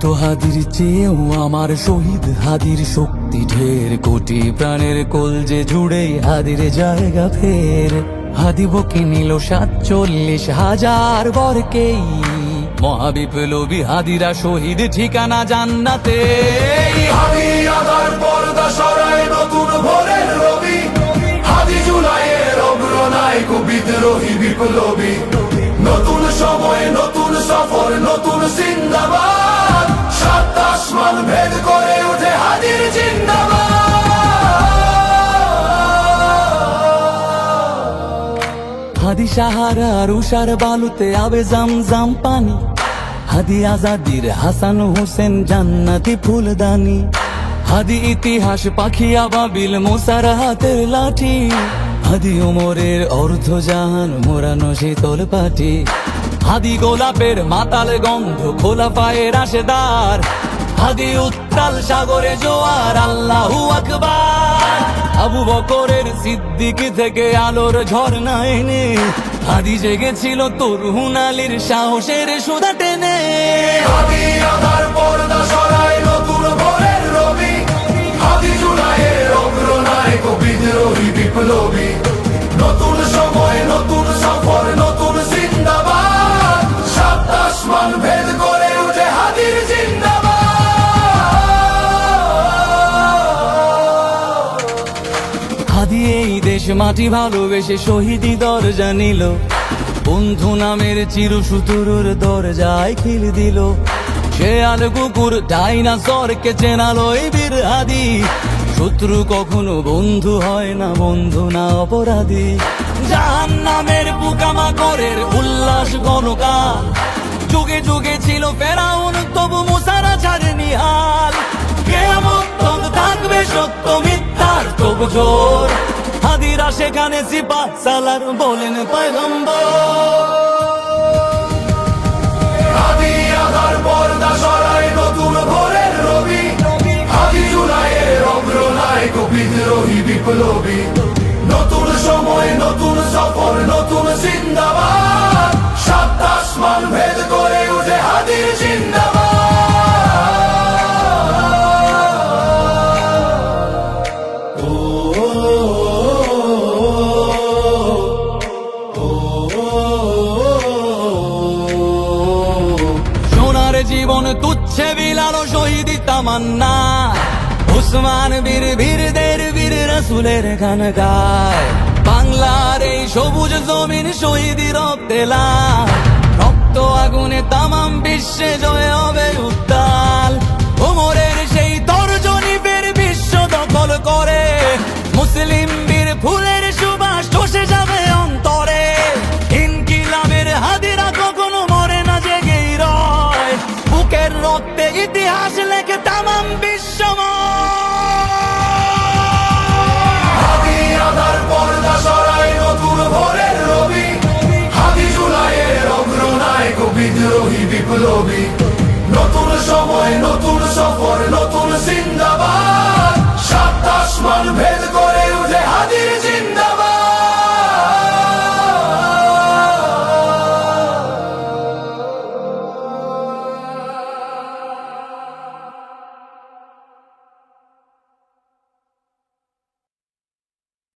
শত হাদির চেয়েও আমার শহীদ হাদির শক্তি ঢের, কোটি প্রাণের কলজে জুড়ে হাদির জায়গা ফের। হাদি বকে নিল ৪৭,০০০ বরকেই, মহাবিপ্লবী হাদিরা শহীদ ঠিকানা জান্নাতে। হাদি আদার পর্দা সরায় নতুন ভোরের রবি, হাদি জুলাইয়ের অগ্রনায়ক বিদ্রোহী বিপ্লবী। নতুন সময় নতুন সফর নতুন জিন্দাবাদ, ৭ আসমান ভেদ করে ওঠে হাদির জিন্দাবাদ। হাদি সাহারার উষার বালুতে আবে জামজাম পানি, হাদি আজাদির হাসান হোসেন জান্নাতি ফুলদানি। হাদি ইতিহাস পাখি আবাবিল মোসার হাতের লাঠি, হাদি ওমরের অর্ধজাহান মোরানো শীতল পাটি। হাদি গোলাপের মাতাল গন্ধ খোলা পায়ের আশেদার, হাদি উত্তাল সাগরে জোয়ার আল্লাহু আকবার। আবু বকরের সিদ্দিক থেকে আলোর ঝর্ণা এনে, হাদি জেগেছিল তরুণ আলীর সাহসের সুধা টেনে। হাদি আদার পর্দা সরায় নতুন ভোরের রবি, হাদি জুলাইয়ের অগ্রনায়ক বিদ্রোহী বিপ্লবী। নতুন সময় নতুন সফর নতুন জিন্দাবাদ, ৭ আসমান ভেদ করে উঠে হাদির জিন্দাবাদ। হাদি এই দেশ মাটি ভালোবেসে শহীদি দরজা নিল, বন্ধু নামের চিরসুতুরুর দরজায় খিল দিল। শেয়াল কুকুর ডাইনাসরকে চেনালো এই বীর হাদি, শত্রু কখনো বন্ধু হয় না, বন্ধু না অপরাধী। জাহান্নামের পোকামাকড়ের উল্লাস গণকাল, যুগে যুগে ছিল ফেরাউন তবু মুসারা ছাড়েনি হাল। কিয়ামত তক থাকবে সত্য মিথ্যার তব জোর, হাদিরা সেখানে সিপা সালার বলেন পয়গম্বর। হাদি আদার পর্দা সরায় নতুন ভোরের রবি, হাদি জুলাইয়ের অগ্রনায়ক বিদ্রোহী বিপ্লবী। নতুন সময় নতুন সফর নতুন জিন্দাবাদ, ৭ আসমান ভেদ করে উঠে হাদির জিন্দাবাদ। সোনার জীবন তুচ্ছে বিলালো শহীদি তামান্না, উসমান বীর বীরদের বীর রাসূলের গান গায়। বাংলার এই সবুজ জমিন শহীদি রক্তে লাল, রক্ত আগুনে তামাম বিশ্বে জয় হবে উত্তাল। ওমরের সেই তর্জনী বীর বিশ্ব দখল করে, মুসলিম বীর ফুলের সুবাস চষে যাবে অন্তরে। ইনকিলাবের হাদিরা কখনো মরে না, জেগেই রয়, বুকের রক্তে ইতিহাস লেখে তামাম বিশ্বময়। হাদি আদার পর্দা সরায় নতুন ভোরের রবি, হাদি জুলাইয়ের অগ্রনায়ক বিদ্রোহী বিপ্লবী। নতুন সময় নতুন সফর নতুন জিন্দাবাদ, ৭ আসমান ভেদ করে